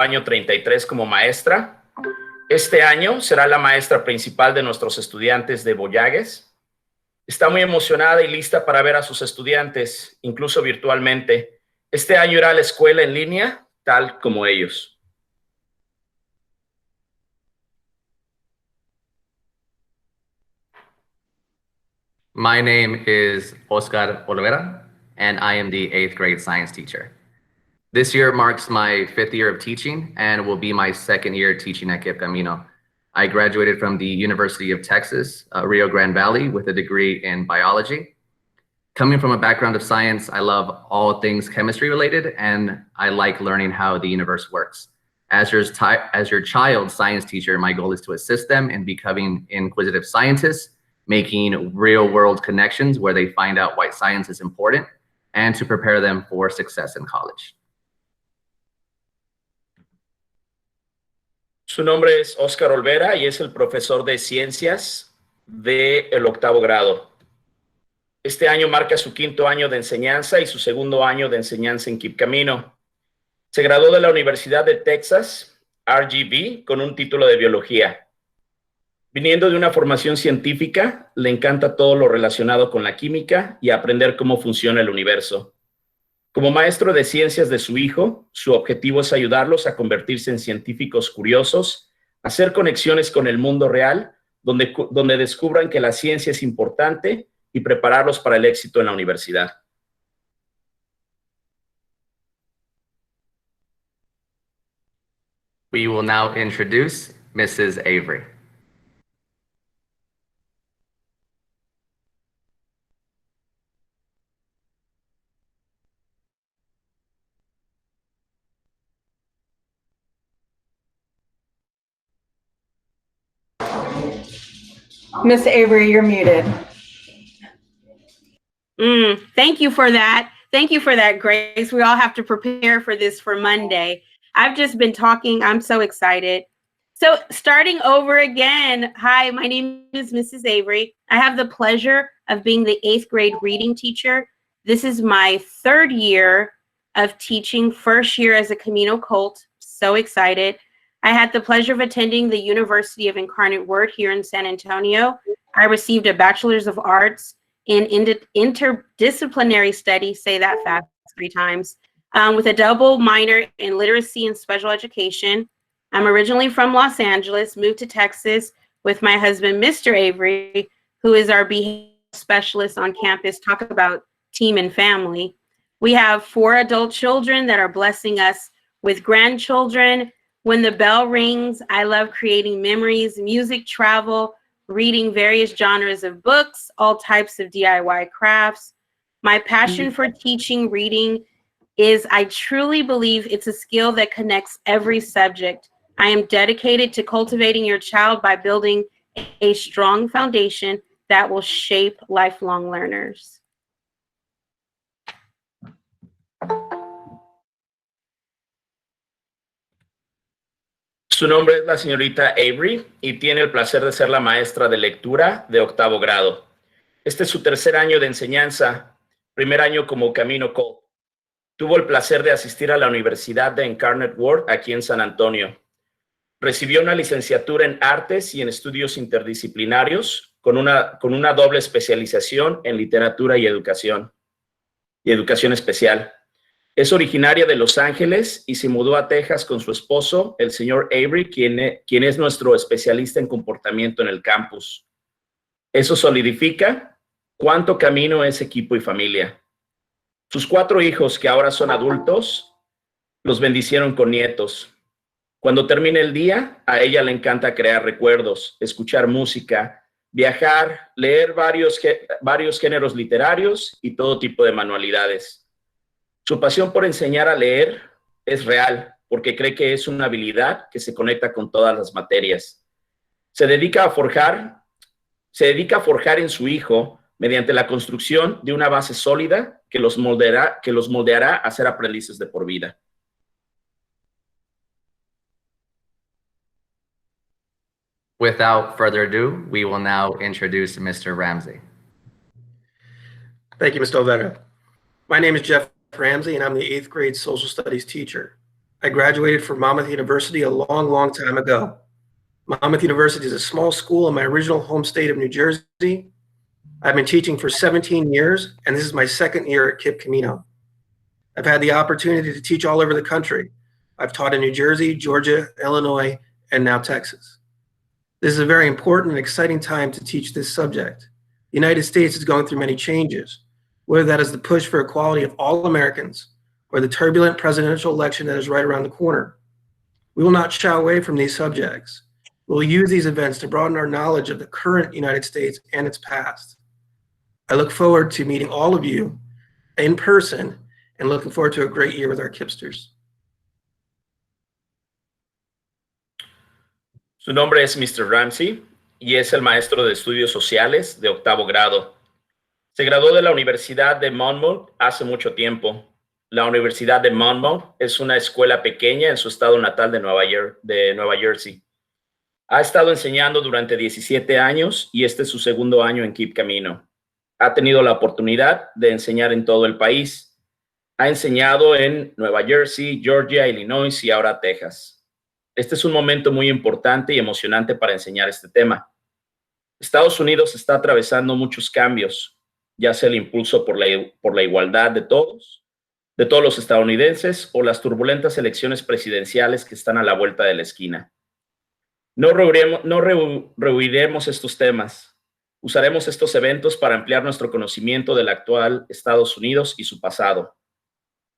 Año 33 como maestra. Este año será la maestra principal de nuestros estudiantes de Boyagues. Está muy emocionada y lista para ver a sus estudiantes, incluso virtualmente. Este año irá a la escuela en línea, tal como ellos. My name is Oscar Olvera, and I am the 8th grade science teacher. This year marks my 5th year of teaching and will be my 2nd year teaching at KIPP Camino. I graduated from the University of Texas, Rio Grande Valley, with a degree in biology. Coming from a background of science, I love all things chemistry related, and I like learning how the universe works. As your child's science teacher, my goal is to assist them in becoming inquisitive scientists, making real world connections where they find out why science is important, and to prepare them for success in college. Su nombre es Oscar Olvera y es el profesor de ciencias del octavo grado. Este año marca su 5º año de enseñanza y su 2º año de enseñanza en KIPP Camino. Se graduó de la Universidad de Texas, RGV, con un título de biología. Viniendo de una formación científica, le encanta todo lo relacionado con la química y aprender cómo funciona el universo. Como maestro de ciencias de su hijo, su objetivo es ayudarlos a convertirse en científicos curiosos, hacer conexiones con el mundo real, donde descubran que la ciencia es importante y prepararlos para el éxito en la universidad. We will now introduce Mrs. Avery. Miss Avery, you're muted. Thank you for that. Thank you for that, Grace. We all have to prepare for this for Monday. I've just been talking. I'm so excited. So starting over again. Hi, my name is Mrs. Avery. I have the pleasure of being the 8th grade reading teacher. This is my 3rd year of teaching, 1st year as a Camino Colt. So excited. I had the pleasure of attending the University of Incarnate Word here in San Antonio. I received a Bachelor's of Arts in interdisciplinary studies, say that fast 3 times, with a double minor in literacy and special education. I'm originally from Los Angeles, moved to Texas with my husband, Mr. Avery, who is our behavior specialist on campus. Talk about team and family. We have 4 adult children that are blessing us with grandchildren. When the bell rings, I love creating memories, music, travel, reading various genres of books, all types of DIY crafts. My passion for teaching reading is I truly believe it's a skill that connects every subject. I am dedicated to cultivating your child by building a strong foundation that will shape lifelong learners. Su nombre es la señorita Avery y tiene el placer de ser la maestra de lectura de octavo grado. Este es su 3er año de enseñanza, 1er año como Camino Colt. Tuvo el placer de asistir a la Universidad de Incarnate Word aquí en San Antonio. Recibió una licenciatura en Artes y en Estudios Interdisciplinarios con una doble especialización en Literatura y Educación Especial. Es originaria de Los Ángeles y se mudó a Texas con su esposo, el señor Avery, quien es nuestro especialista en comportamiento en el campus. Eso solidifica cuánto camino es equipo y familia. Sus 4 hijos, que ahora son adultos, los bendicieron con nietos. Cuando termina el día, a ella le encanta crear recuerdos, escuchar música, viajar, leer varios géneros literarios y todo tipo de manualidades. Su pasión por enseñar a leer es real, porque cree que es una habilidad que se conecta con todas las materias. Se dedica a forjar en su hijo mediante la construcción de una base sólida que los moldeará a ser aprendices de por vida. Without further ado, we will now introduce Mr. Ramsey. Thank you, Mr. Olvera. My name is Jeff Ramsey, and I'm the 8th grade social studies teacher. I graduated from Monmouth University a long time ago. Monmouth University is a small school in my original home state of New Jersey. I've been teaching for 17 years, and this is my second year at KIPP Camino. I've had the opportunity to teach all over the country. I've taught in New Jersey, Georgia, Illinois, and now Texas. This is a very important and exciting time to teach this subject. The United States is going through many changes, whether that is the push for equality of all Americans or the turbulent presidential election that is right around the corner. We will not shy away from these subjects. We'll use these events to broaden our knowledge of the current United States and its past. I look forward to meeting all of you in person and looking forward to a great year with our KIPPsters. Su nombre es Mr. Ramsey y es el maestro de estudios sociales de octavo grado. Se graduó de la Universidad de Monmouth hace mucho tiempo. La Universidad de Monmouth es una escuela pequeña en su estado natal de Nueva Jersey. Ha estado enseñando durante 17 años y este es su segundo año en KIPP Camino. Ha tenido la oportunidad de enseñar en todo el país. Ha enseñado en Nueva Jersey, Georgia, Illinois y ahora Texas. Este es un momento muy importante y emocionante para enseñar este tema. Estados Unidos está atravesando muchos cambios, ya sea el impulso por la igualdad de todos los estadounidenses o las turbulentas elecciones presidenciales que están a la vuelta de la esquina. No rehuiremos estos temas. Usaremos estos eventos para ampliar nuestro conocimiento del actual Estados Unidos y su pasado.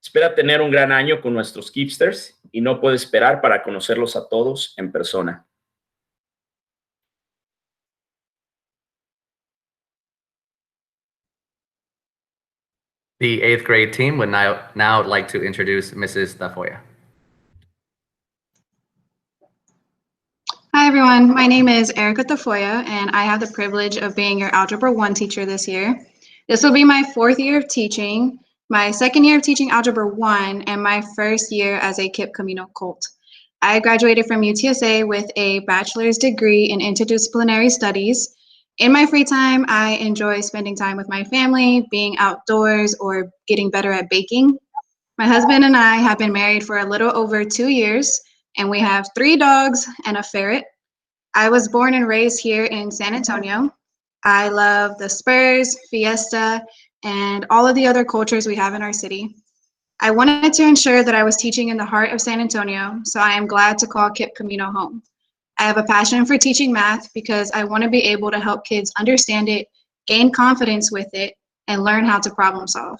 Espera tener un gran año con nuestros KIPPsters y no puede esperar para conocerlos a todos en persona. The 8th grade team would now like to introduce Mrs. Tafoya. Hi everyone, my name is Erica Tafoya and I have the privilege of being your Algebra 1 teacher this year. This will be my 4th year of teaching, my 2nd year of teaching Algebra 1, and my 1st year as a KIPP Camino Colt. I graduated from UTSA with a bachelor's degree in interdisciplinary studies. In my free time, I enjoy spending time with my family, being outdoors, or getting better at baking. My husband and I have been married for a little over 2 years, and we have 3 dogs and a ferret. I was born and raised here in San Antonio. I love the Spurs, Fiesta, and all of the other cultures we have in our city. I wanted to ensure that I was teaching in the heart of San Antonio, so I am glad to call KIPP Camino home. I have a passion for teaching math because I want to be able to help kids understand it, gain confidence with it, and learn how to problem solve.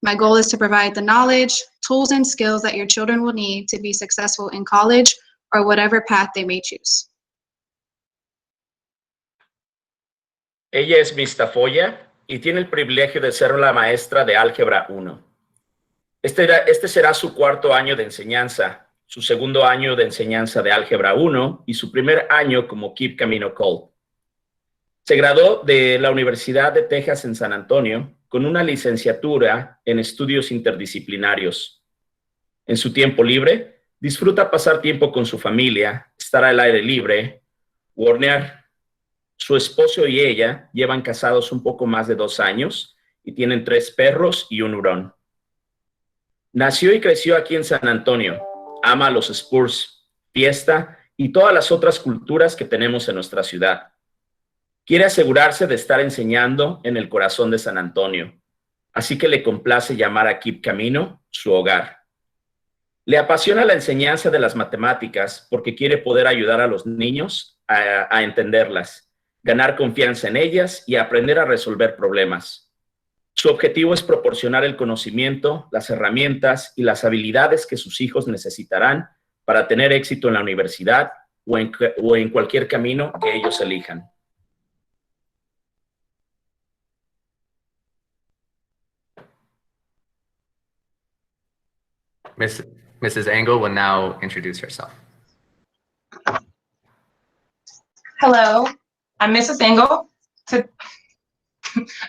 My goal is to provide the knowledge, tools, and skills that your children will need to be successful in college or whatever path they may choose. Ella es Miss Tafoya y tiene el privilegio de ser la maestra de Álgebra 1. Este será su 4º año de enseñanza, su 2º año de enseñanza de Álgebra 1 y su primer año como KIPP Camino Colt. Se graduó de la Universidad de Texas en San Antonio con una licenciatura en estudios interdisciplinarios. En su tiempo libre, disfruta pasar tiempo con su familia, estar al aire libre, hornear. Su esposo y ella llevan casados un poco más de 2 años y tienen 3 perros y un hurón. Nació y creció aquí en San Antonio. Ama a los Spurs, Fiesta y todas las otras culturas que tenemos en nuestra ciudad. Quiere asegurarse de estar enseñando en el corazón de San Antonio, así que le complace llamar a KIPP Camino su hogar. Le apasiona la enseñanza de las matemáticas porque quiere poder ayudar a los niños a entenderlas, ganar confianza en ellas y aprender a resolver problemas. Su objetivo es proporcionar el conocimiento, las herramientas y las habilidades que sus hijos necesitarán para tener éxito en la universidad o en cualquier camino que ellos elijan. Mrs. Engel will now introduce herself. Hello, I'm Mrs. Engel.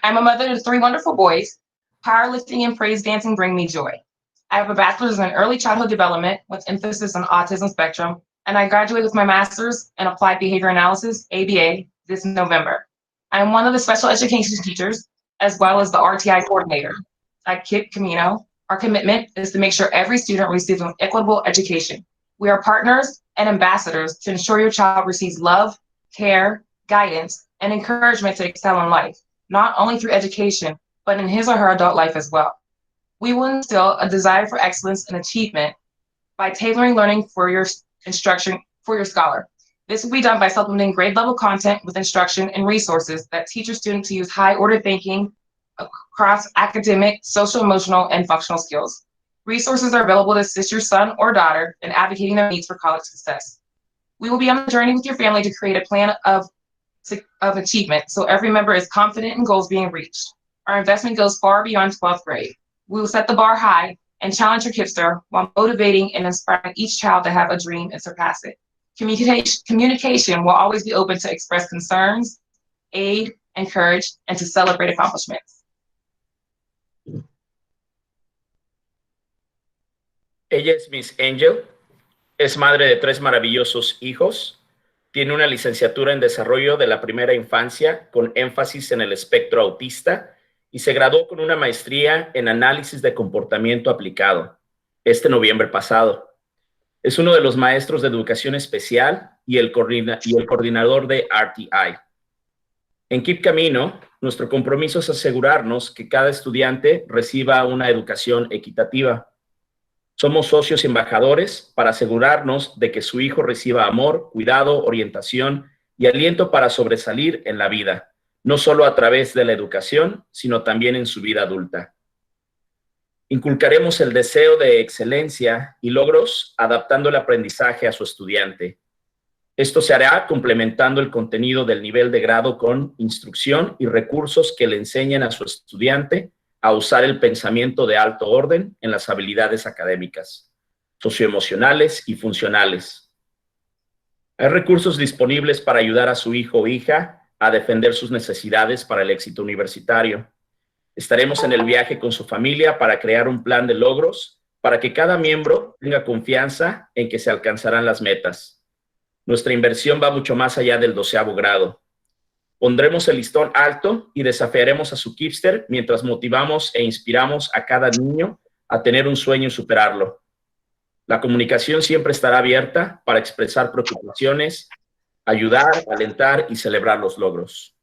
I'm a mother of 3 wonderful boys. Powerlifting and praise dancing bring me joy. I have a bachelor's in early childhood development with emphasis on autism spectrum, and I graduated with my master's in applied behavior analysis, ABA, this November. I am one of the special education teachers, as well as the RTI coordinator at KIPP Camino, Our commitment is to make sure every student receives an equitable education. We are partners and ambassadors to ensure your child receives love, care, guidance, and encouragement to excel in life, not only through education, but in his or her adult life as well. We will instill a desire for excellence and achievement by tailoring learning for your instruction for your scholar. This will be done by supplementing grade level content with instruction and resources that teach your student to use high order thinking across academic, social, emotional, and functional skills. Resources are available to assist your son or daughter in advocating their needs for college success. We will be on the journey with your family to create a plan of achievement so every member is confident in goals being reached. Our investment goes far beyond 12th grade. We will set the bar high and challenge your KIPPster while motivating and inspiring each child to have a dream and surpass it. Communication will always be open to express concerns, aid, encourage, and to celebrate accomplishments. Ella es Miss Angel, es madre de 3 maravillosos hijos, tiene una licenciatura en desarrollo de la primera infancia con énfasis en el espectro autista y se graduó con una maestría en análisis de comportamiento aplicado este noviembre pasado. Es uno de los maestros de educación especial y el coordinador de RTI. En KIPP Camino, nuestro compromiso es asegurarnos que cada estudiante reciba una educación equitativa. Somos socios y embajadores para asegurarnos de que su hijo reciba amor, cuidado, orientación y aliento para sobresalir en la vida, no solo a través de la educación, sino también en su vida adulta. Inculcaremos el deseo de excelencia y logros adaptando el aprendizaje a su estudiante. Esto se hará complementando el contenido del nivel de grado con instrucción y recursos que le enseñen a su estudiante a usar el pensamiento de alto orden en las habilidades académicas, socioemocionales y funcionales. Hay recursos disponibles para ayudar a su hijo o hija a defender sus necesidades para el éxito universitario. Estaremos en el viaje con su familia para crear un plan de logros para que cada miembro tenga confianza en que se alcanzarán las metas. Nuestra inversión va mucho más allá del 12º grado. Pondremos el listón alto y desafiaremos a su KIPPster mientras motivamos e inspiramos a cada niño a tener un sueño y superarlo. La comunicación siempre estará abierta para expresar preocupaciones, ayudar, alentar y celebrar los logros.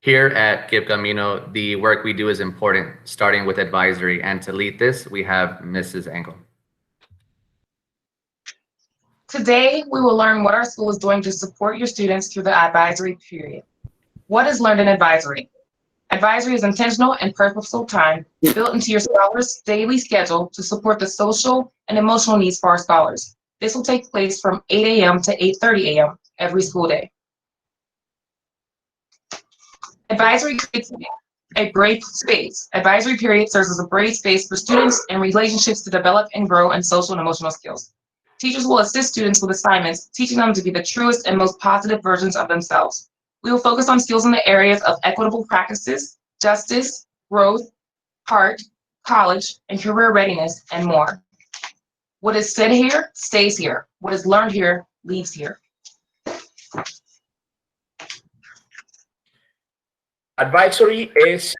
Here at KIPP Camino, the work we do is important, starting with advisory. And to lead this, we have Mrs. Engel. Today, we will learn what our school is doing to support your students through the advisory period. What is learned in advisory? Advisory is intentional and purposeful time built into your scholars' daily schedule to support the social and emotional needs for our scholars. This will take place from 8 a.m. to 8:30 a.m. every school day. Advisory creates a brave space. Advisory period serves as a brave space for students and relationships to develop and grow in social and emotional skills. Teachers will assist students with assignments, teaching them to be the truest and most positive versions of themselves. We will focus on skills in the areas of equitable practices, justice, growth, heart, college, and career readiness, and more. What is said here stays here. What is learned here leaves here. Advisory es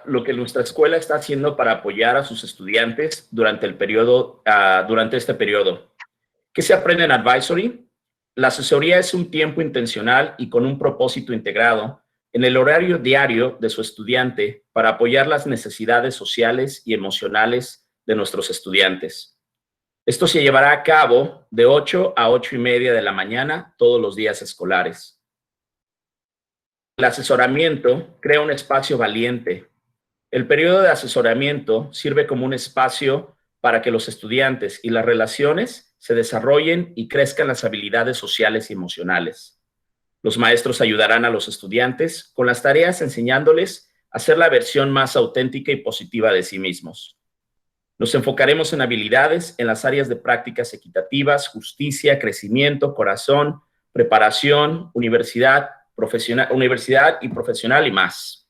lo que nuestra escuela está haciendo para apoyar a sus estudiantes durante este periodo. ¿Qué se aprende en Advisory? La asesoría es un tiempo intencional y con un propósito integrado en el horario diario de su estudiante para apoyar las necesidades sociales y emocionales de nuestros estudiantes. Esto se llevará a cabo de 8 a 8:30 de la mañana todos los días escolares. El asesoramiento crea un espacio valiente. El periodo de asesoramiento sirve como un espacio para que los estudiantes y las relaciones se desarrollen y crezcan las habilidades sociales y emocionales. Los maestros ayudarán a los estudiantes con las tareas enseñándoles a ser la versión más auténtica y positiva de sí mismos. Nos enfocaremos en habilidades en las áreas de prácticas equitativas, justicia, crecimiento, corazón, preparación, universidad y profesional y más.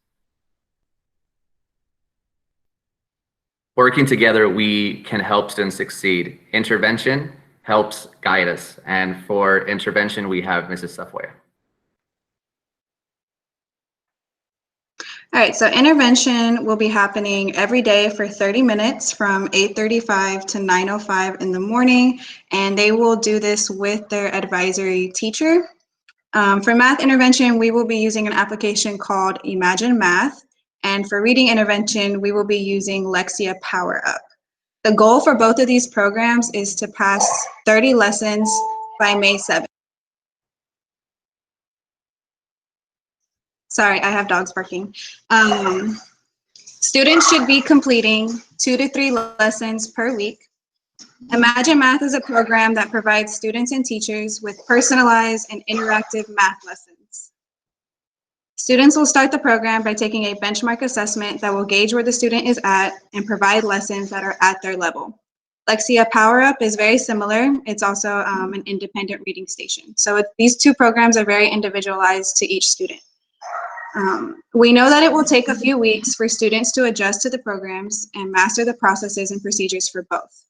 Working together, we can help students succeed. Intervention helps guide us. And for intervention, we have Mrs. Safoya. All right, so intervention will be happening every day for 30 minutes from 8:35 to 9:05 in the morning, and they will do this with their advisory teacher. For math intervention, we will be using an application called Imagine Math, and for reading intervention, we will be using Lexia Power Up. The goal for both of these programs is to pass 30 lessons by May 7th. Sorry, I have dogs barking. Students should be completing 2 to 3 lessons per week. Imagine Math is a program that provides students and teachers with personalized and interactive math lessons. Students will start the program by taking a benchmark assessment that will gauge where the student is at and provide lessons that are at their level. Lexia Power Up is very similar. It's also an independent reading station. So these two programs are very individualized to each student. We know that it will take a few weeks for students to adjust to the programs and master the processes and procedures for both.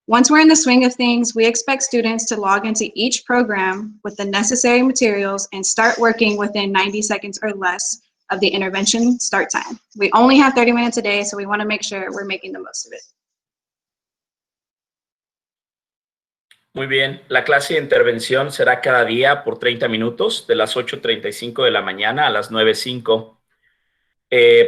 Once we're in the swing of things, we expect students to log into each program with the necessary materials and start working within 90 seconds or less of the intervention start time. We only have 30 minutes a day, so we want to make sure we're making the most of it. Muy bien, la clase de intervención será cada día por 30 minutos, de las 8:35 de la mañana a las 9:05.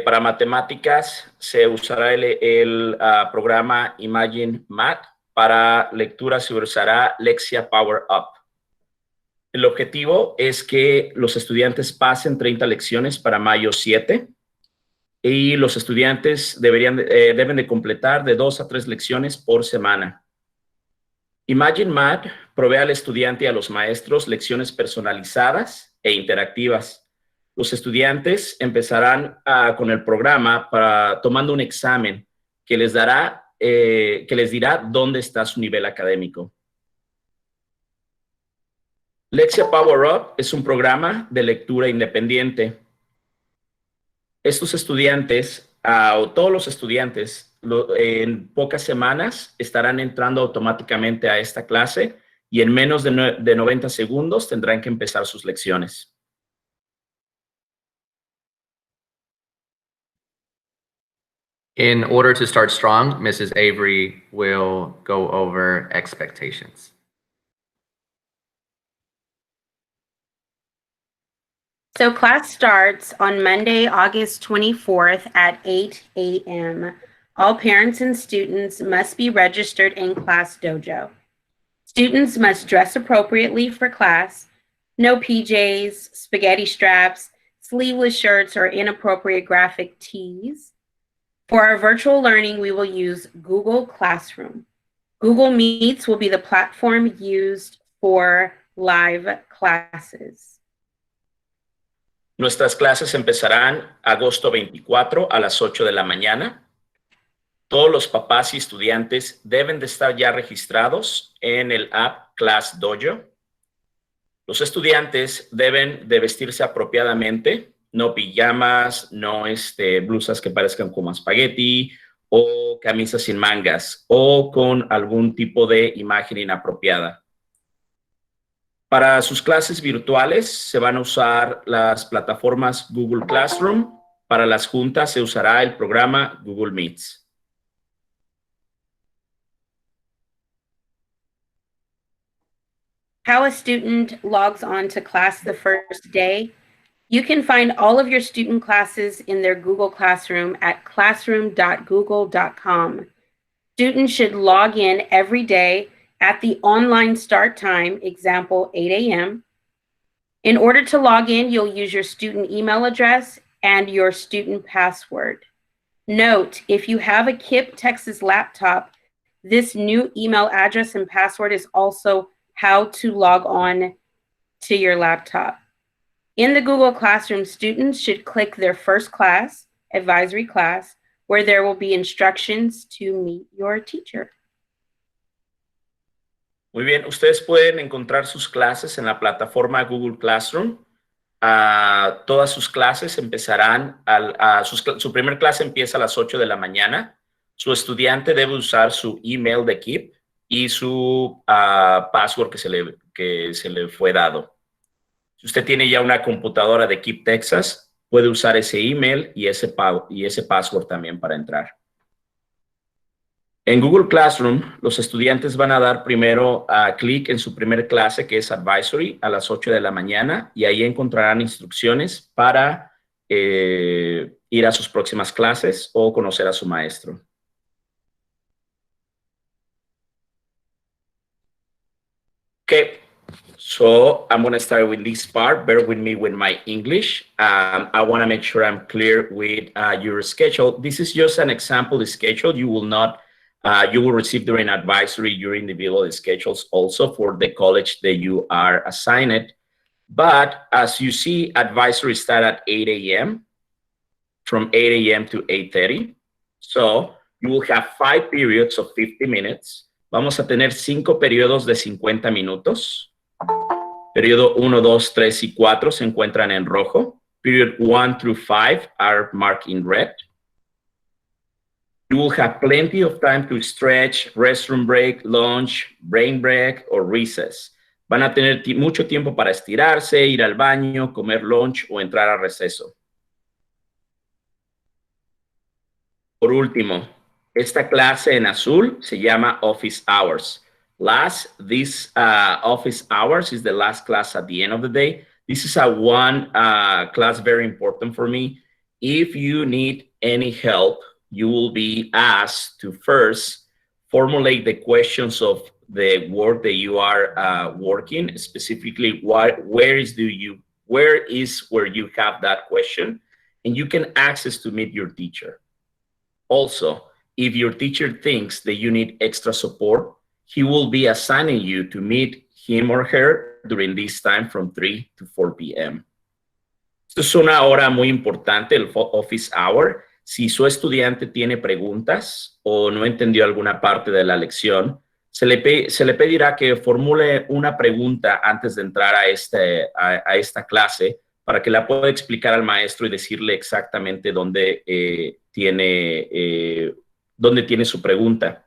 Para matemáticas se usará el programa Imagine Math. Para lectura se usará Lexia Power Up. El objetivo es que los estudiantes pasen 30 lecciones para mayo 7 y los estudiantes deben de completar de 2 a 3 lecciones por semana. Imagine Math provee al estudiante y a los maestros lecciones personalizadas e interactivas. Los estudiantes empezarán con el programa tomando un examen que les dirá dónde está su nivel académico. Lexia Power Up es un programa de lectura independiente. Estos estudiantes, o todos los estudiantes, en pocas semanas estarán entrando automáticamente a esta clase y en menos de 90 segundos tendrán que empezar sus lecciones. In order to start strong, Mrs. Avery will go over expectations. So class starts on Monday, August 24th at 8 a.m. All parents and students must be registered in Class Dojo. Students must dress appropriately for class. No PJs, spaghetti straps, sleeveless shirts, or inappropriate graphic tees. For our virtual learning, we will use Google Classroom. Google Meets will be the platform used for live classes. Nuestras clases empezarán agosto 24 a las 8 de la mañana. Todos los papás y estudiantes deben de estar ya registrados en el app Class Dojo. Los estudiantes deben de vestirse apropiadamente, no pijamas, no blusas que parezcan como espagueti o camisas sin mangas o con algún tipo de imagen inapropiada. Para sus clases virtuales se van a usar las plataformas Google Classroom. Para las juntas se usará el programa Google Meets. How a student logs on to class the first day. You can find all of your student classes in their Google Classroom at classroom.google.com. Students should log in every day at the online start time, example 8 a.m. In order to log in, you'll use your student email address and your student password. Note, if you have a KIPP Texas laptop, this new email address and password is also how to log on to your laptop. In the Google Classroom, students should click their first class, advisory class, where there will be instructions to meet your teacher. Muy bien, ustedes pueden encontrar sus clases en la plataforma Google Classroom. Todas sus clases empezarán, su primer clase empieza a las 8 de la mañana. Su estudiante debe usar su email de KIPP y su password que se le fue dado. Si usted tiene ya una computadora de KIPP Texas, puede usar ese email y ese password también para entrar. En Google Classroom, los estudiantes van a dar primero clic en su primer clase, que es Advisory, a las 8 de la mañana, y ahí encontrarán instrucciones para ir a sus próximas clases o conocer a su maestro. Okay, so I'm going to start with this part. Bear with me with my English. I want to make sure I'm clear with your schedule. This is just an example schedule. You will receive during advisory your individual schedules also for the college that you are assigned. But as you see, advisory start at 8 a.m. from 8 a.m. to 8:30. So you will have 5 periods of 50 minutes. Vamos a tener 5 periodos de 50 minutos. Periodo 1, 2, 3 y 4 se encuentran en rojo. Period 1 through 5 are marked in red. You will have plenty of time to stretch, restroom break, lunch, brain break, or recess. Van a tener mucho tiempo para estirarse, ir al baño, comer lunch o entrar a receso. Por último, esta clase en azul se llama Office Hours. This Office Hours is the last class at the end of the day. This is one class very important for me. If you need any help, you will be asked to first formulate the questions of the work that you are working, specifically where you have that question, and you can access to meet your teacher. Also, if your teacher thinks that you need extra support, he will be assigning you to meet him or her during this time from 3 to 4 p.m. Esto es una hora muy importante, el office hour. Si su estudiante tiene preguntas o no entendió alguna parte de la lección, se le pedirá que formule una pregunta antes de entrar a esta clase para que la pueda explicar al maestro y decirle exactamente dónde tiene su pregunta.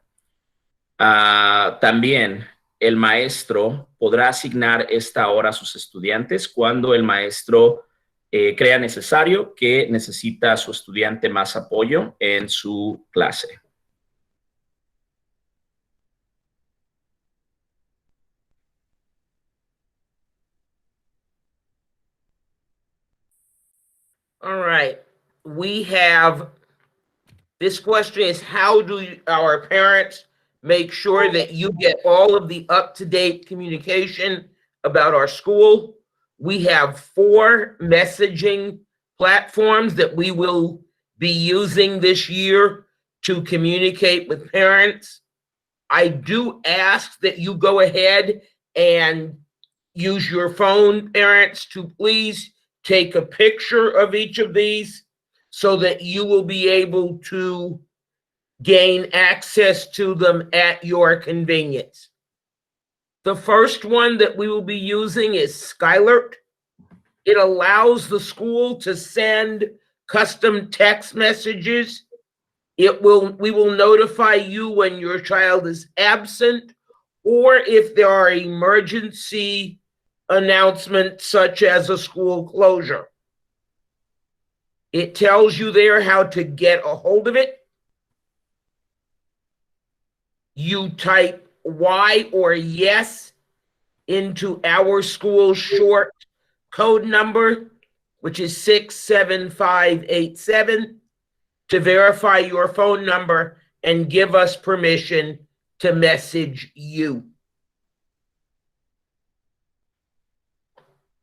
También el maestro podrá asignar esta hora a sus estudiantes cuando el maestro crea necesario que necesita a su estudiante más apoyo en su clase. All right. We have, this question is, how do our parents make sure that you get all of the up-to-date communication about our school? We have 4 messaging platforms that we will be using this year to communicate with parents. I do ask that you go ahead and use your phone, parents, to please take a picture of each of these so that you will be able to gain access to them at your convenience. The first one that we will be using is Skylert. It allows the school to send custom text messages. We will notify you when your child is absent or if there are emergency announcements such as a school closure. It tells you there how to get a hold of it. You type Y or yes into our school short code number, which is 67587, to verify your phone number and give us permission to message you.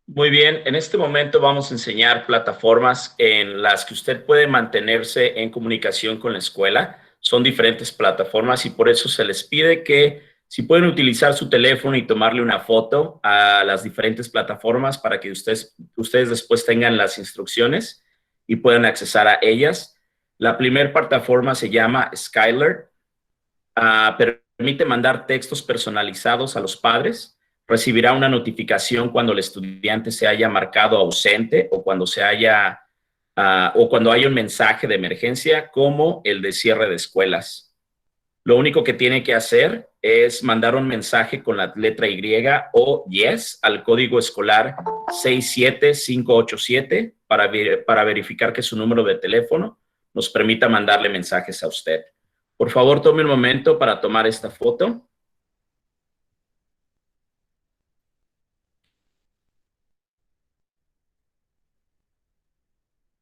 Muy bien, en este momento vamos a enseñar plataformas en las que usted puede mantenerse en comunicación con la escuela. Son diferentes plataformas y por eso se les pide que si pueden utilizar su teléfono y tomarle una foto a las diferentes plataformas para que ustedes después tengan las instrucciones y puedan accesar a ellas. La primera plataforma se llama Skylert. Permite mandar textos personalizados a los padres. Recibirá una notificación cuando el estudiante se haya marcado ausente o cuando haya un mensaje de emergencia como el de cierre de escuelas. Lo único que tiene que hacer es mandar un mensaje con la letra Y o YES al código escolar 67587 para verificar que su número de teléfono nos permita mandarle mensajes a usted. Por favor, tome un momento para tomar esta foto.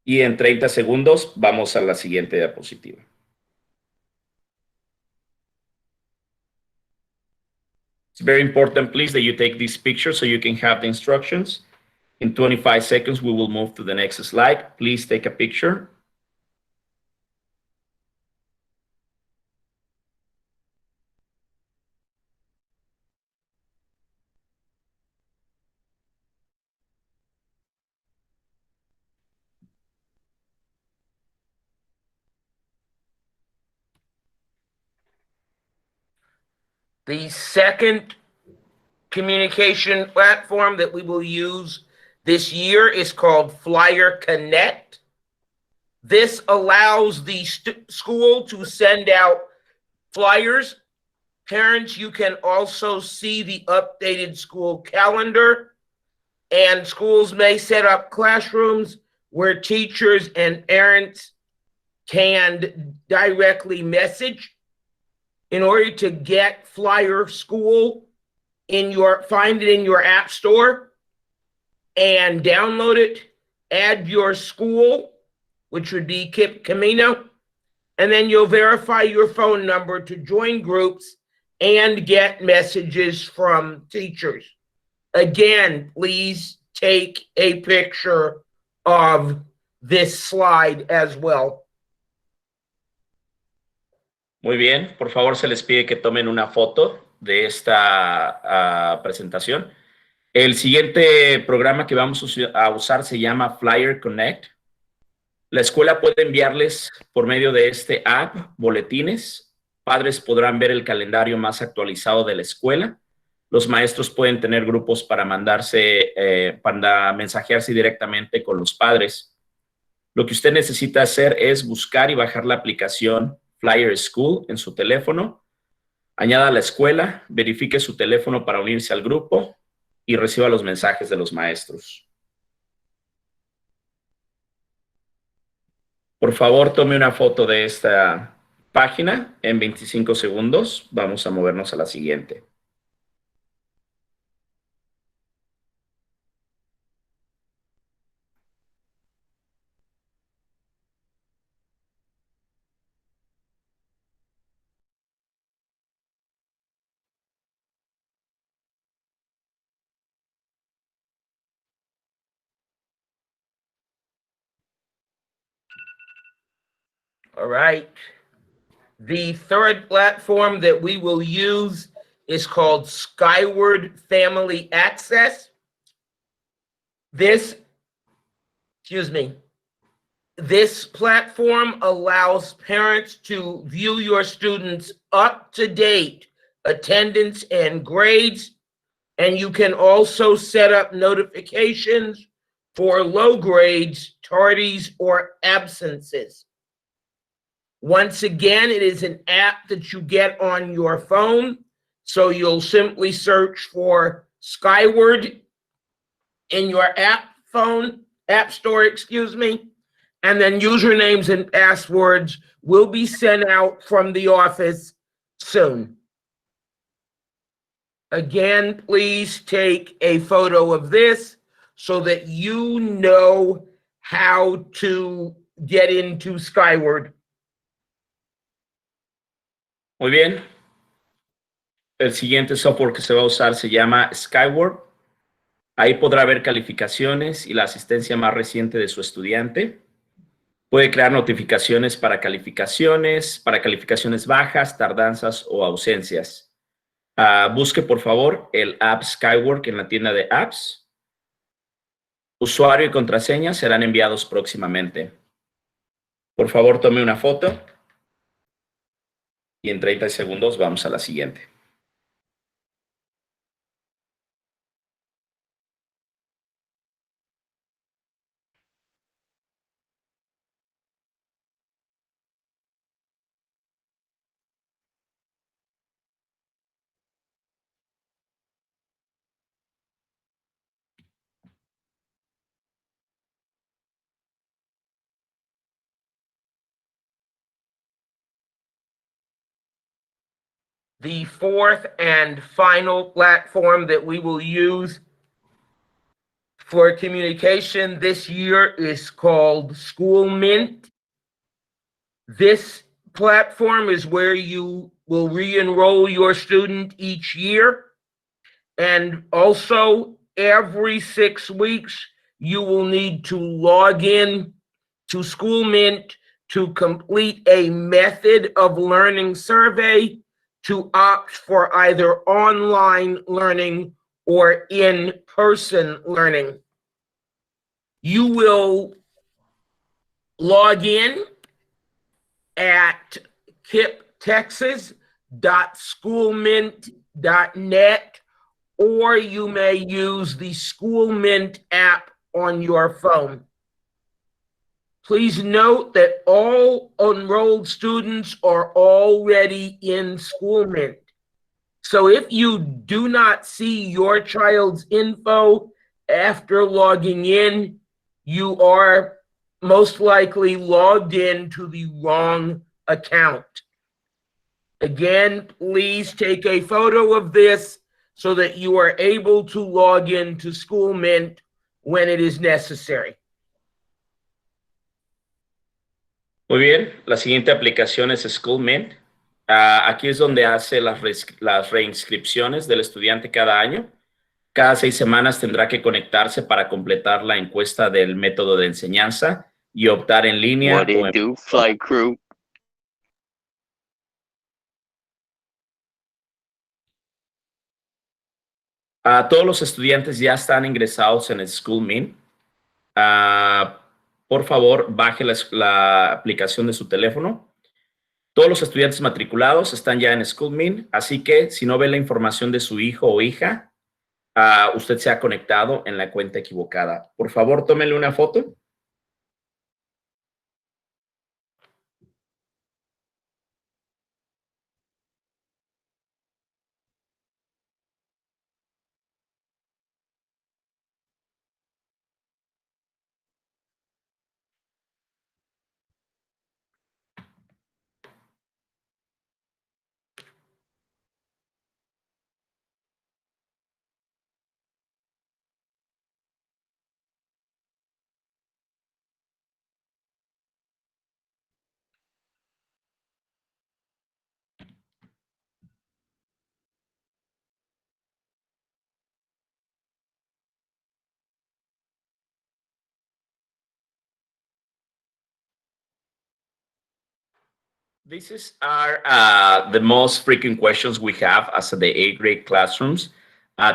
Y en 30 segundos vamos a la siguiente diapositiva. It's very important, please, that you take this picture so you can have the instructions. In 25 seconds, we will move to the next slide. Please take a picture. The second communication platform that we will use this year is called Flyer Connect. This allows the school to send out flyers. Parents, you can also see the updated school calendar, and schools may set up classrooms where teachers and parents can directly message. In order to get Flyer School find it in your app store and download it, add your school, which would be KIPP Camino, and then you'll verify your phone number to join groups and get messages from teachers. Again, please take a picture of this slide as well. Muy bien, por favor se les pide que tomen una foto de esta presentación. El siguiente programa que vamos a usar se llama Flyer Connect. La escuela puede enviarles por medio de este app boletines. Padres podrán ver el calendario más actualizado de la escuela. Los maestros pueden tener grupos para para mensajearse directamente con los padres. Lo que usted necesita hacer es buscar y bajar la aplicación Flyer School en su teléfono. Añada a la escuela, verifique su teléfono para unirse al grupo y reciba los mensajes de los maestros. Por favor, tome una foto de esta página en 25 segundos. Vamos a movernos a la siguiente. All right. The third platform that we will use is called Skyward Family Access. This platform allows parents to view your students' up-to-date attendance and grades, and you can also set up notifications for low grades, tardies, or absences. Once again, it is an app that you get on your phone, so you'll simply search for Skyward in your app store, and then usernames and passwords will be sent out from the office soon. Again, please take a photo of this so that you know how to get into Skyward. Muy bien. El siguiente software que se va a usar se llama Skyward. Ahí podrá ver calificaciones y la asistencia más reciente de su estudiante. Puede crear notificaciones para calificaciones bajas, tardanzas o ausencias. Busque, por favor, el app Skyward en la tienda de apps. Usuario y contraseña serán enviados próximamente. Por favor, tome una foto. Y en 30 segundos vamos a la siguiente. The fourth and final platform that we will use for communication this year is called School Mint. This platform is where you will re-enroll your student each year. And also, every 6 weeks, you will need to log in to School Mint to complete a method of learning survey to opt for either online learning or in-person learning. You will log in at kipptexas.schoolmint.net, or you may use the School Mint app on your phone. Please note that all enrolled students are already in School Mint. So if you do not see your child's info after logging in, you are most likely logged in to the wrong account. Again, please take a photo of this so that you are able to log into School Mint when it is necessary. Muy bien, la siguiente aplicación es School Mint. Aquí es donde hace las reinscripciones del estudiante cada año. Cada 6 semanas tendrá que conectarse para completar la encuesta del método de enseñanza y optar en línea. What it do, flight crew? Todos los estudiantes ya están ingresados en el School Mint. Por favor, baje la aplicación de su teléfono. Todos los estudiantes matriculados están ya en School Mint, así que si no ve la información de su hijo o hija, usted se ha conectado en la cuenta equivocada. Por favor, tómenle una foto. These are the most frequent questions we have as the 8th grade classrooms.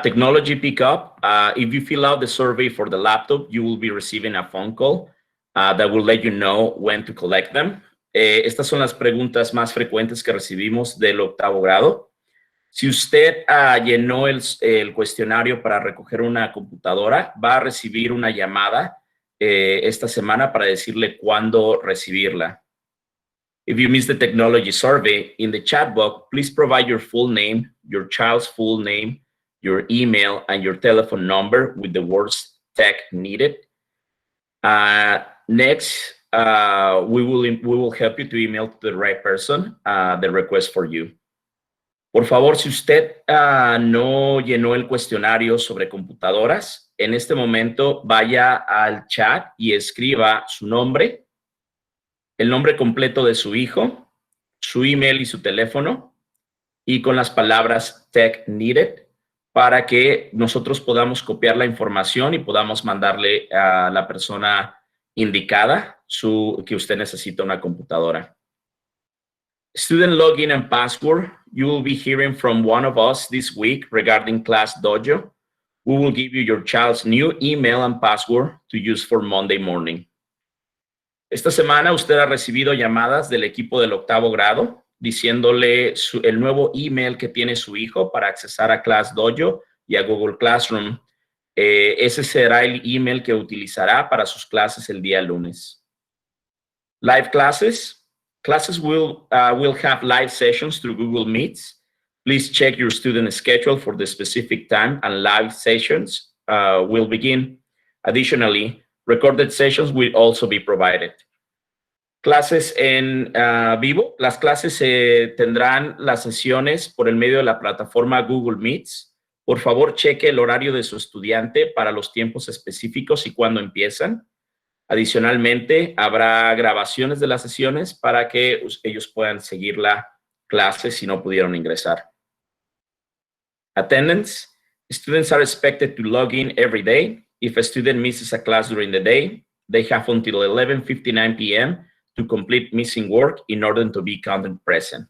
Technology pickup. If you fill out the survey for the laptop, you will be receiving a phone call that will let you know when to collect them. Estas son las preguntas más frecuentes que recibimos del 8º grado. Si usted llenó el cuestionario para recoger una computadora, va a recibir una llamada esta semana para decirle cuándo recibirla. If you missed the technology survey, in the chat box, please provide your full name, your child's full name, your email, and your telephone number with the words tech needed. Next, we will help you to email to the right person the request for you. Por favor, si usted no llenó el cuestionario sobre computadoras, en este momento vaya al chat y escriba su nombre, el nombre completo de su hijo, su email y su teléfono, y con las palabras tech needed, para que nosotros podamos copiar la información y podamos mandarle a la persona indicada que usted necesita una computadora. Student login and password. You will be hearing from one of us this week regarding Class Dojo. We will give you your child's new email and password to use for Monday morning. Esta semana usted ha recibido llamadas del equipo del 8º grado diciéndole el nuevo email que tiene su hijo para accesar a Class Dojo y a Google Classroom. Ese será el email que utilizará para sus clases el día lunes. Live classes. Classes will have live sessions through Google Meets. Please check your student schedule for the specific time and live sessions will begin. Additionally, recorded sessions will also be provided. Clases en vivo. Las clases tendrán las sesiones por el medio de la plataforma Google Meets. Por favor, cheque el horario de su estudiante para los tiempos específicos y cuándo empiezan. Adicionalmente, habrá grabaciones de las sesiones para que ellos puedan seguir la clase si no pudieron ingresar. Attendance. Students are expected to log in every day. If a student misses a class during the day, they have until 11:59 p.m. to complete missing work in order to be counted present.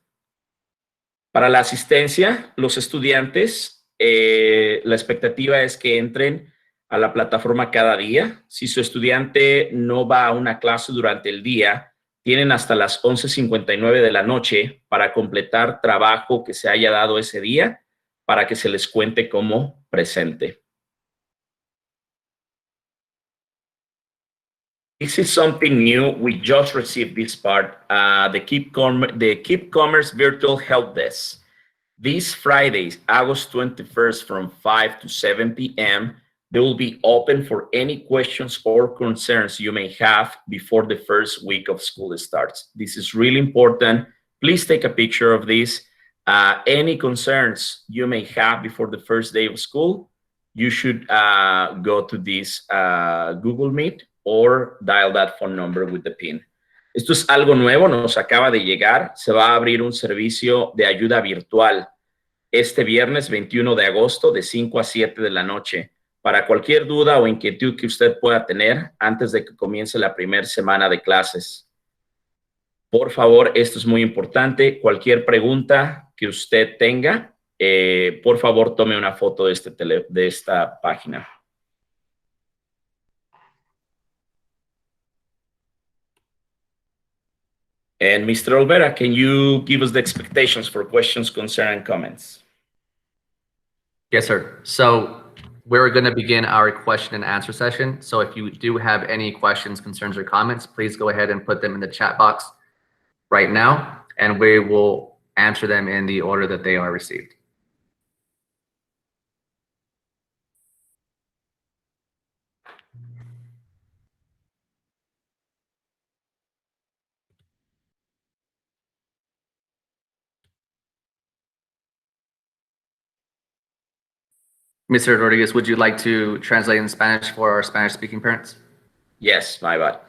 Para la asistencia, los estudiantes, la expectativa es que entren a la plataforma cada día. Si su estudiante no va a una clase durante el día, tienen hasta las 11:59 de la noche para completar trabajo que se haya dado ese día para que se les cuente como presente. This is something new. We just received this part. The KIPP Commerce Virtual Help Desk. These Fridays, August 21st from 5 to 7 p.m., they will be open for any questions or concerns you may have before the first week of school starts. This is really important. Please take a picture of this. Any concerns you may have before the first day of school, you should go to this Google Meet or dial that phone number with the PIN. Esto es algo nuevo, nos acaba de llegar. Se va a abrir un servicio de ayuda virtual este viernes 21 de agosto de 5 a 7 de la noche. Para cualquier duda o inquietud que usted pueda tener antes de que comience la primera semana de clases. Por favor, esto es muy importante. Cualquier pregunta que usted tenga, por favor, tome una foto de esta página. And Mr. Olvera, can you give us the expectations for questions, concerns, and comments? Yes, sir. So we're going to begin our question and answer session. So if you do have any questions, concerns, or comments, please go ahead and put them in the chat box right now, and we will answer them in the order that they are received. Mr. Rodriguez, would you like to translate in Spanish for our Spanish-speaking parents? Yes, my bad.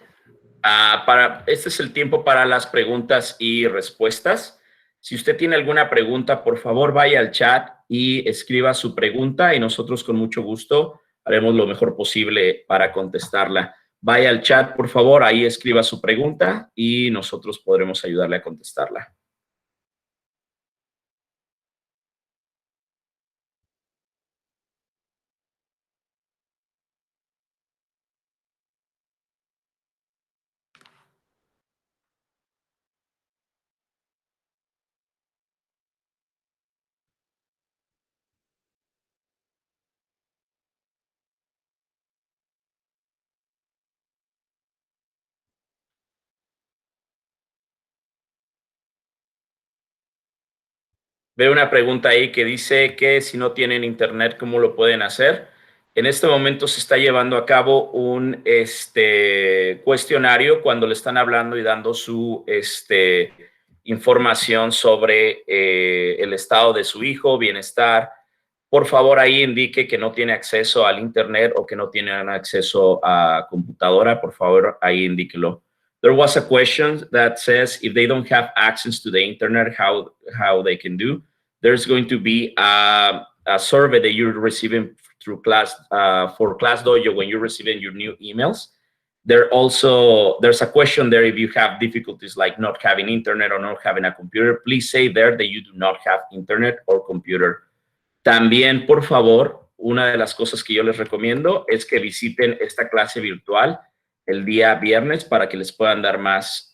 Este es el tiempo para las preguntas y respuestas. Si usted tiene alguna pregunta, por favor, vaya al chat y escriba su pregunta y nosotros con mucho gusto haremos lo mejor posible para contestarla. Vaya al chat, por favor, ahí escriba su pregunta y nosotros podremos ayudarle a contestarla. Veo una pregunta ahí que dice que si no tienen internet, ¿cómo lo pueden hacer? En este momento se está llevando a cabo un cuestionario cuando le están hablando y dando su información sobre el estado de su hijo, bienestar. Por favor, ahí indique que no tiene acceso al internet o que no tiene acceso a computadora. Por favor, ahí indíquelo. There was a question that says if they don't have access to the internet, how they can do. There's going to be a survey that you're receiving through Class Dojo when you're receiving your new emails. There's a question there if you have difficulties like not having internet or not having a computer. Please say there that you do not have internet or computer. También, por favor, una de las cosas que yo les recomiendo es que visiten esta clase virtual el día viernes para que les puedan dar más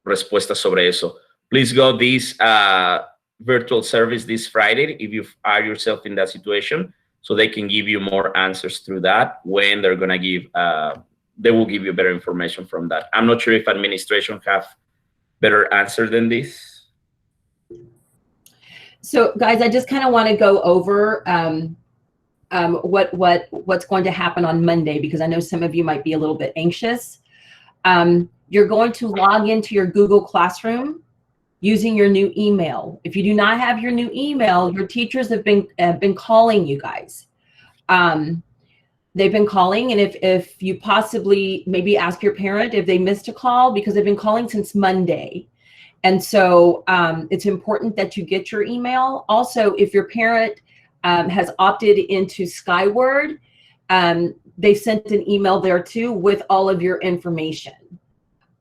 respuestas sobre eso. Please go this virtual service this Friday if you are yourself in that situation, so they can give you more answers through that when they're going to give, they will give you better information from that. I'm not sure if administration have better answer than this. So guys, I just kind of want to go over what's going to happen on Monday, because I know some of you might be a little bit anxious. you're going to log into your Google Classroom using your new email. If you do not have your new email, your teachers have been calling you guys. They've been calling, and if you possibly maybe ask your parent if they missed a call, because they've been calling since Monday. And so it's important that you get your email. Also, if your parent has opted into Skyward, they sent an email there too with all of your information.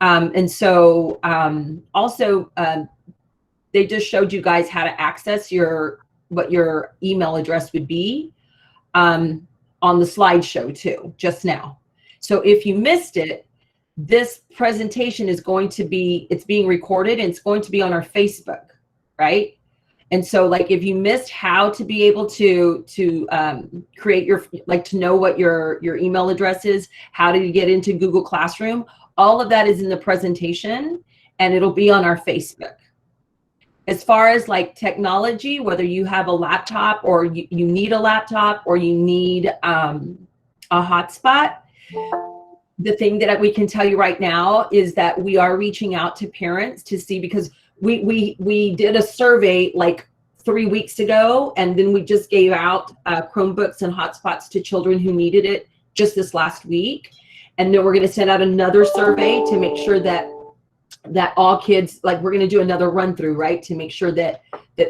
And so also, they just showed you guys how to access what your email address would be on the slideshow too, just now. So if you missed it, this presentation is going to be, it's being recorded and it's going to be on our Facebook, right? And so like if you missed how to be able to create your, like to know what your email address is, how to get into Google Classroom, all of that is in the presentation and it'll be on our Facebook. As far as like technology, whether you have a laptop or you need a laptop or you need a hotspot, the thing that we can tell you right now is that we are reaching out to parents to see, because we did a survey like 3 weeks ago, and then we just gave out Chromebooks and hotspots to children who needed it just this last week. And then we're going to send out another survey to make sure that all kids, like we're going to do another run through, right, to make sure that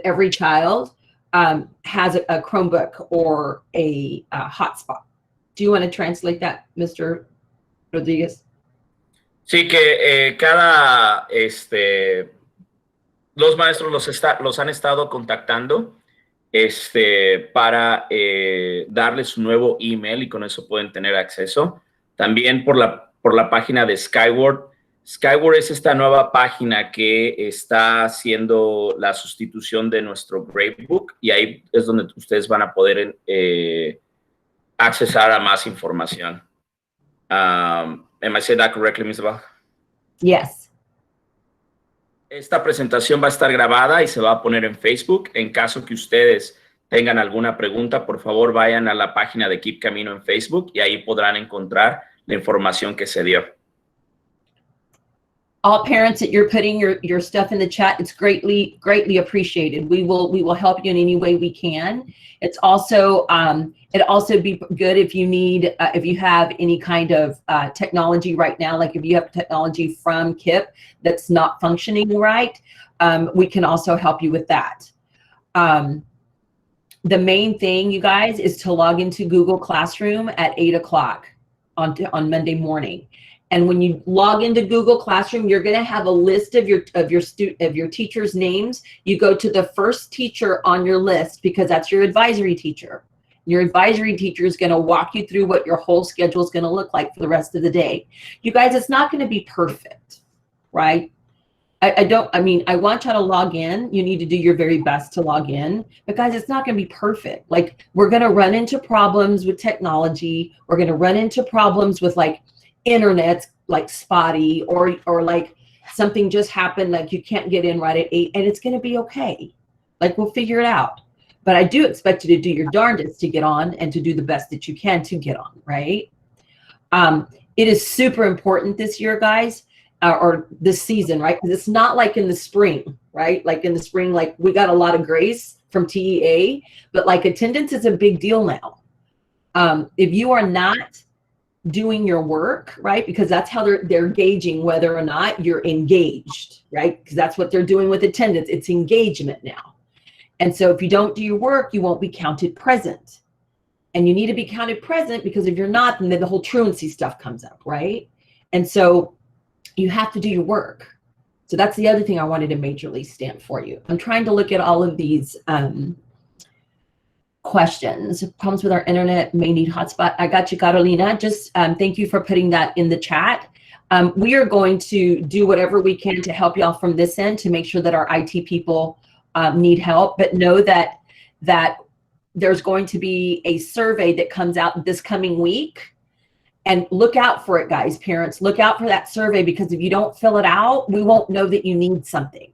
every child has a Chromebook or a hotspot. Do you want to translate that, Mr. Rodriguez? Sí, que los maestros los han estado contactando para darles su nuevo email y con eso pueden tener acceso. También por la página de Skyward. Skyward es esta nueva página que está haciendo la sustitución de nuestro Gradebook y ahí es donde ustedes van a poder accesar a más información. Am I saying that correctly, Ms. Bach? Yes. Esta presentación va a estar grabada y se va a poner en Facebook. En caso que ustedes tengan alguna pregunta, por favor vayan a la página de KIPP Camino en Facebook y ahí podrán encontrar la información que se dio. All parents that you're putting your stuff in the chat, it's greatly appreciated. We will help you in any way we can. It's also it'd also be good if you need if you have any kind of technology right now, like if you have technology from KIPP that's not functioning right, we can also help you with that. The main thing, you guys, is to log into Google Classroom at 8 o'clock on Monday morning. And when you log into Google Classroom, you're going to have a list of your teachers' names. You go to the first teacher on your list because that's your advisory teacher. Your advisory teacher is going to walk you through what your whole schedule is going to look like for the rest of the day. You guys, it's not going to be perfect, right? I want you to log in. You need to do your very best to log in. But guys, it's not going to be perfect. Like, we're going to run into problems with technology. We're going to run into problems with like internet's like spotty or like something just happened, like you can't get in right at 8, and it's going to be okay. Like, we'll figure it out. But I do expect you to do your darndest to get on and to do the best that you can to get on, right? It is super important this year, guys, or this season, right? Because it's not like in the spring, right? Like in the spring, like we got a lot of grace from TEA, but like attendance is a big deal now. If you are not doing your work, right, because that's how they're gauging whether or not you're engaged, right? Because that's what they're doing with attendance. It's engagement now. And so if you don't do your work, you won't be counted present. And you need to be counted present, because if you're not, then the whole truancy stuff comes up, right? And so you have to do your work. So that's the other thing I wanted to majorly stamp for you. I'm trying to look at all of these questions. Problems with our internet, may need hotspot. I got you, Carolina. Just thank you for putting that in the chat. We are going to do whatever we can to help y'all from this end to make sure that our IT people need help, but know that there's going to be a survey that comes out this coming week, and look out for it, guys. Parents, look out for that survey, because if you don't fill it out, we won't know that you need something.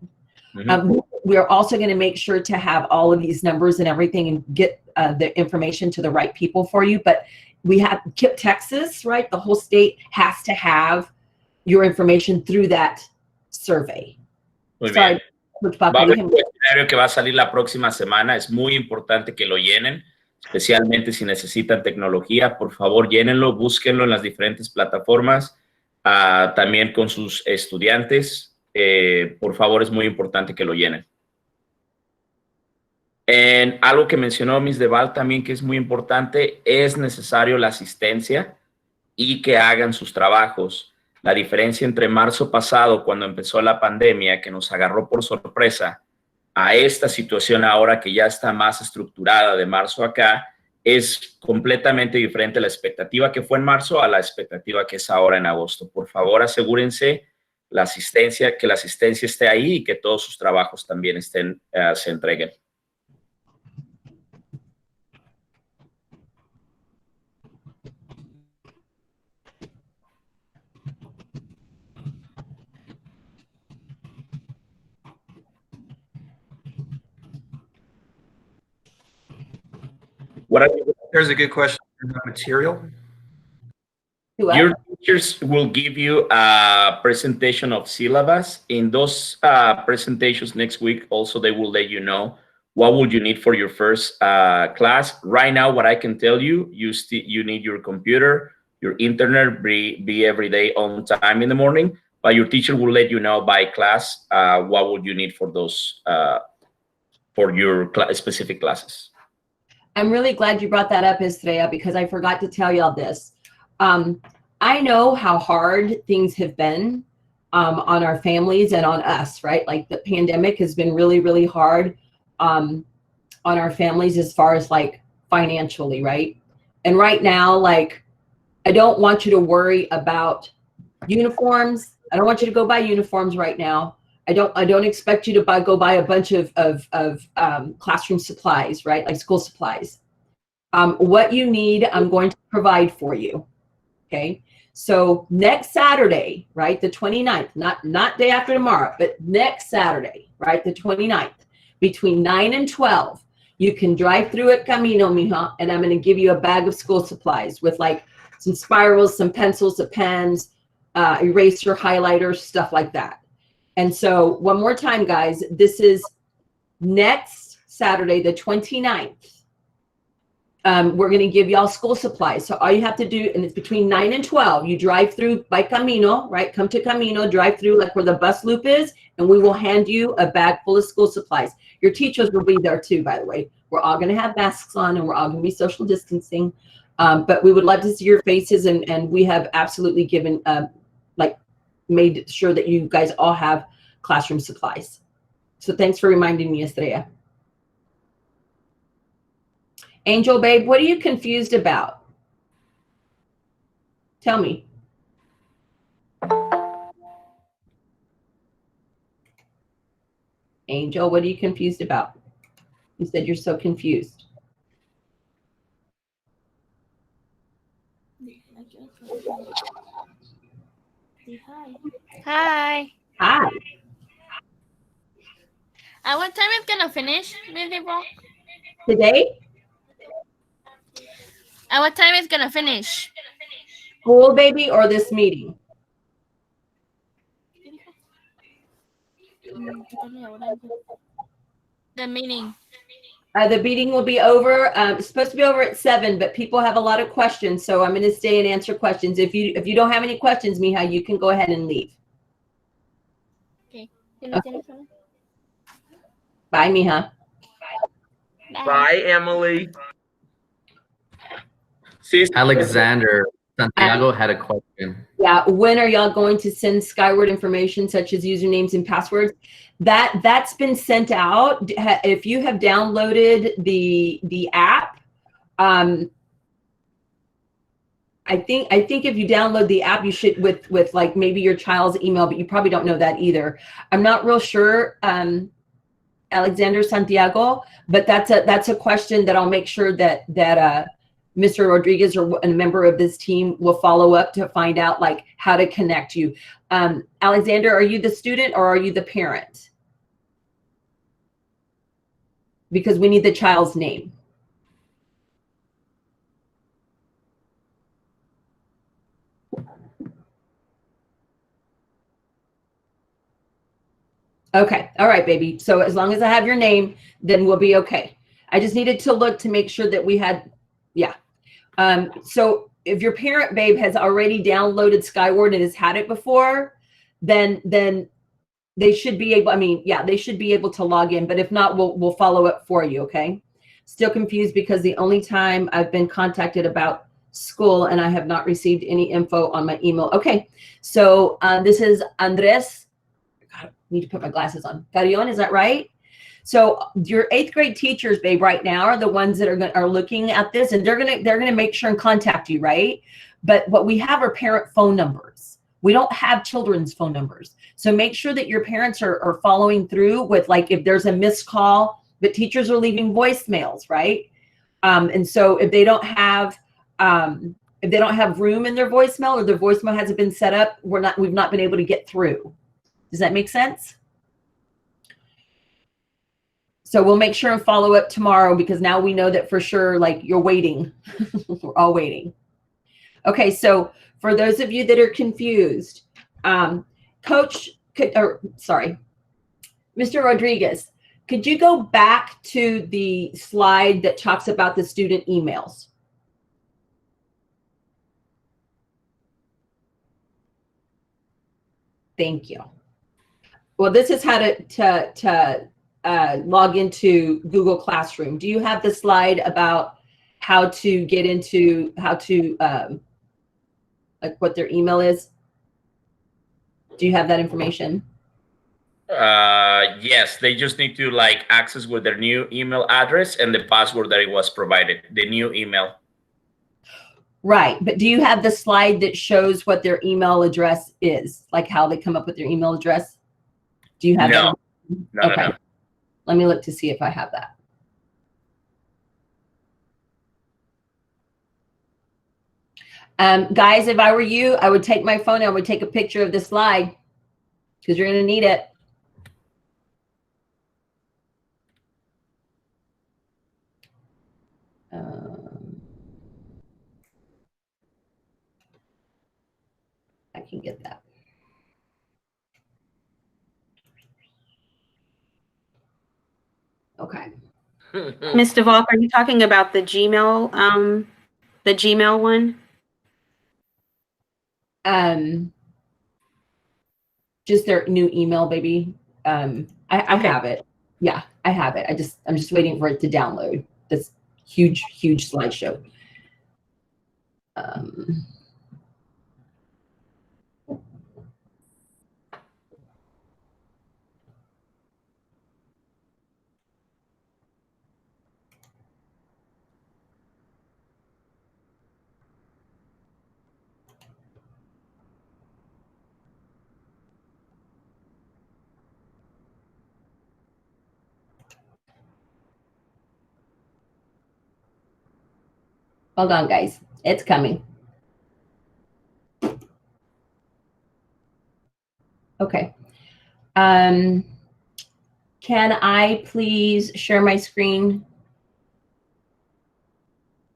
Mm-hmm. We're also going to make sure to have all of these numbers and everything and get the information to the right people for you. But we have KIPP Texas, right? The whole state has to have, your information through that survey. Muy Sorry, bien. Coach Va a Paco, haber déjeme- un cuestionario que va a salir la próxima semana. Es muy importante que lo llenen, especialmente si necesitan tecnología. Por favor, llénenlo, búsquenlo en las diferentes plataformas, también con sus estudiantes. Por favor, es muy importante que lo llenen. Algo que mencionó Miss Deval también que es muy importante, es necesario la asistencia y que hagan sus trabajos. La diferencia entre marzo pasado, cuando empezó la pandemia, que nos agarró por sorpresa, a esta situación ahora que ya está más estructurada de marzo acá, es completamente diferente la expectativa que fue en marzo a la expectativa que es ahora en agosto. Por favor, asegúrense que la asistencia esté ahí y que todos sus trabajos también se entreguen. There's a good question about material. Your teachers will give you a presentation of syllabus. In those presentations next week, also they will let you know what would you need for your first class. Right now, what I can tell you, you need your computer, your internet, be every day on time in the morning, but your teacher will let you know by class what would you need for those for your specific classes. I'm really glad you brought that up, Estrella, because I forgot to tell y'all this. I know how hard things have been on our families and on us, right? Like the pandemic has been really, really hard on our families as far as like financially, right? And right now, like, I don't want you to worry about uniforms. I don't want you to go buy uniforms right now. I don't expect you to go buy a bunch of classroom supplies, right? Like school supplies. What you need, I'm going to provide for you. Okay. So next Saturday, right? The 29th, not day after tomorrow, but next Saturday, right? The 29th, between 9 and 12, you can drive through at Camino, mija, and I'm going to give you a bag of school supplies with like some spirals, some pencils, some pens, eraser, highlighters, stuff like that. And so one more time, guys, this is next Saturday, the 29th. We're going to give y'all school supplies. So all you have to do, and it's between 9 and 12, you drive through by Camino, right? Come to Camino, drive through like where the bus loop is, and we will hand you a bag full of school supplies. Your teachers will be there too, by the way. We're all going to have masks on and we're all going to be social distancing. But we would love to see your faces, and we have absolutely given, made sure that you guys all have classroom supplies. So thanks for reminding me, Estrella. Angel, babe, what are you confused about? Tell me. Angel, what are you confused about? You said you're so confused. Hi. Hi. At what time it's gonna finish, Miss April? Today? At what time it's gonna finish? School, baby, or this meeting? The meeting. The meeting will be over. It's supposed to be over at 7, but people have a lot of questions, so I'm going to stay and answer questions. If you don't have any questions, Mija, you can go ahead and leave. Okay. Okay. Bye, Mija. Bye, Emily. Alexander Santiago had a question. Yeah, when are y'all going to send skyward information such as usernames and passwords? That's been sent out. If you have downloaded the app, I think if you download the app, you should with like maybe your child's email, but you probably don't know that either. I'm not real sure, Alexander Santiago, but that's a question that I'll make sure that Mr. Rodriguez or a member of this team will follow up to find out like how to connect you. Alexander, are you the student or are you the parent? Because we need the child's name. Okay. All right, baby. So as long as I have your name, then we'll be okay. I just needed to look to make sure that we had, yeah. So if your parent, babe, has already downloaded Skyward and has had it before, then they should be able, I mean, yeah, they should be able to log in, but if not, we'll follow up for you, okay? Still confused because the only time I've been contacted about school and I have not received any info on my email. Okay, so this is Andres. God, I need to put my glasses on. Carrion, is that right? So your 8th grade teachers, babe, right now are the ones that are looking at this, and they're gonna make sure and contact you, right? But what we have are parent phone numbers. We don't have children's phone numbers. So make sure that your parents are following through with, like, if there's a missed call, but teachers are leaving voicemails, right? And so if they don't have room in their voicemail, or their voicemail hasn't been set up, we've not been able to get through. Does that make sense? So we'll make sure and follow up tomorrow, because now we know that for sure, like, you're waiting. We're all waiting. Okay, so for those of you that are confused, Mr. Rodriguez, could you go back to the slide that talks about the student emails? Thank you. Well, this is how to log into Google Classroom. Do you have the slide about how to get into, like, what their email is? Do you have that information? Yes, they just need to, like, access with their new email address and the password that it was provided, the new email. Right, but do you have the slide that shows what their email address is, like how they come up with their email address? Do you have No. that? No, okay. no. Let me look to see if I have that. Guys, if I were you, I would take my phone and I would take a picture of the slide, because you're going to need it. I can get that. Okay. Ms. DeValk, are you talking about the Gmail one? Just their new email, baby. I Okay. have it. Yeah, I have it. I'm just waiting for it to download this huge slideshow. Hold on, guys. It's coming. Okay. Can I please share my screen?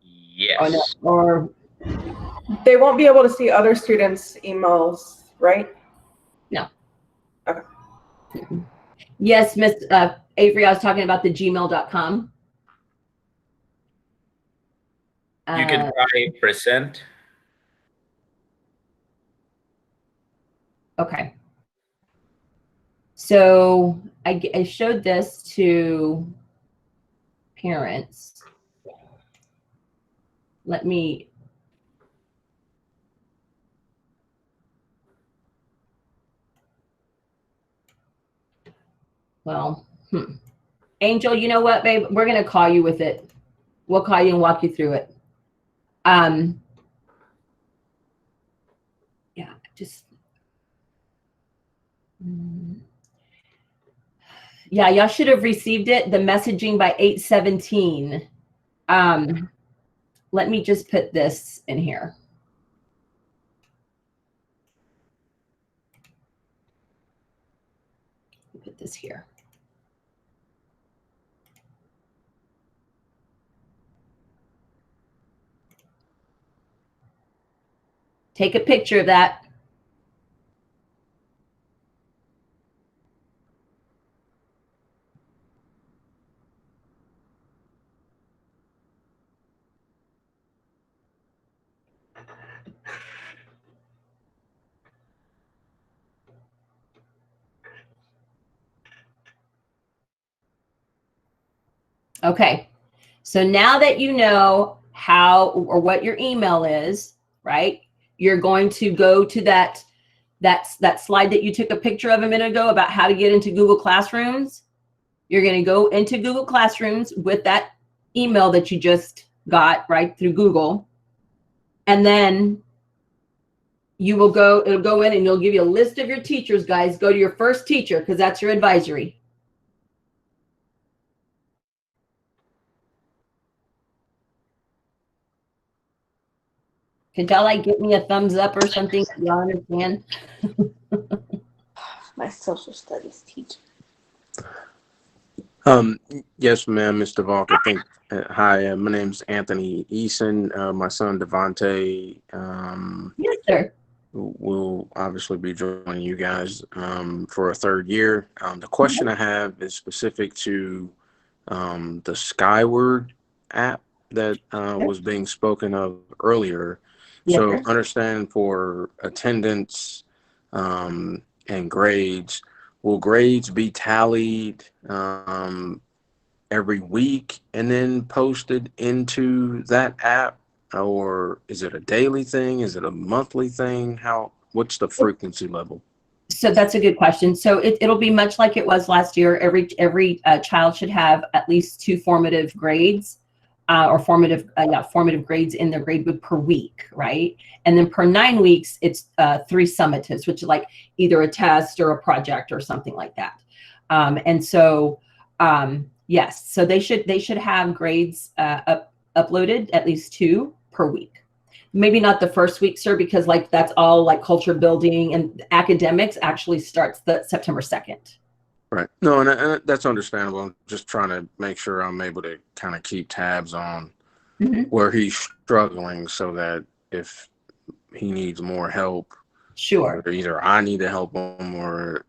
Yes. Oh, no. Or They won't be able to see other students' emails, right? no. Okay. Yes, Miss Avery, I was talking about the gmail.com. You can try present. Okay. So I showed this to parents. Let me. Well, Angel, you know what, babe? We're going to call you with it. We'll call you and walk you through it. Yeah, just. Yeah, y'all should have received it, the messaging by 8:17. Let me just put this in here. Put this here. Take a picture of that. Okay. So now that you know how or what your email is, right? You're going to go to that slide that you took a picture of a minute ago about how to get into Google Classrooms. You're going to go into Google Classrooms with that email that you just got right through Google. And then it'll go in and you'll give you a list of your teachers, guys. Go to your first teacher because that's your advisory. Could y'all like give me a thumbs up or something? Y'all understand? My social studies teacher. Yes, ma'am, Mr. Valk. I think. Hi, my name's Anthony Eason. My son Devontae. Yes, sir. Will obviously be joining you guys for a third year. The question I have is specific to the Skyward app that was being spoken of earlier. Yes, So sir. understand for attendance and grades, will grades be tallied every week and then posted into that app? Or is it a daily thing? Is it a monthly thing? What's the frequency level? So that's a good question. So it'll be much like it was last year. Every child should have at least 2 formative grades or formative grades in their grade book per week, right? And then per 9 weeks, it's 3 summatives, which is like either a test or a project or something like that. And so, yes, so they should have grades uploaded at least 2 per week. Maybe not the first week, sir, because like that's all like culture building, and academics actually starts the September 2nd. Right. No, and that's understandable. I'm just trying to make sure I'm able to kind of keep tabs on where he's struggling so that if he needs more help, sure, either I need to help him or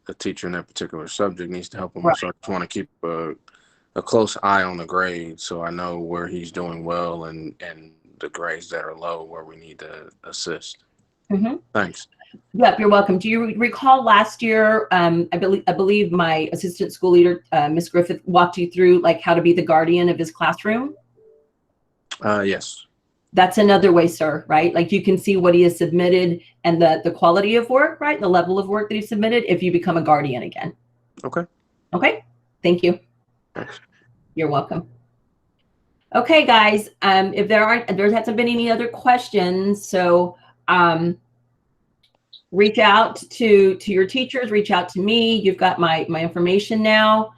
a teacher in that particular subject needs to help him. Right. So I just want to keep a close eye on the grades so I know where he's doing well and the grades that are low where we need to assist. Thanks. Yep, you're welcome. Do you recall last year, I believe my assistant school leader, Miss Griffith, walked you through like how to be the guardian of his classroom? Yes. That's another way, sir, right? Like you can see what he has submitted and the quality of work, right? The level of work that he submitted if you become a guardian again. Okay. Okay, thank you. Thanks. You're welcome. Okay, guys, if there hasn't been any other questions, so reach out to your teachers, reach out to me. You've got my information now.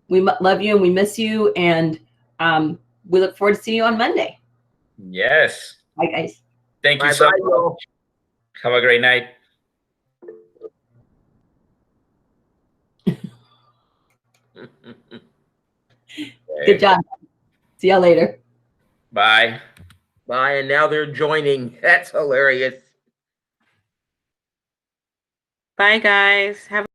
We love you and we miss you, and we look forward to seeing you on Monday. Yes. Bye, guys. Thank you so much. Have a great night. Good job. See y'all later. Bye. Bye, and now they're joining. That's hilarious. Bye, guys. Have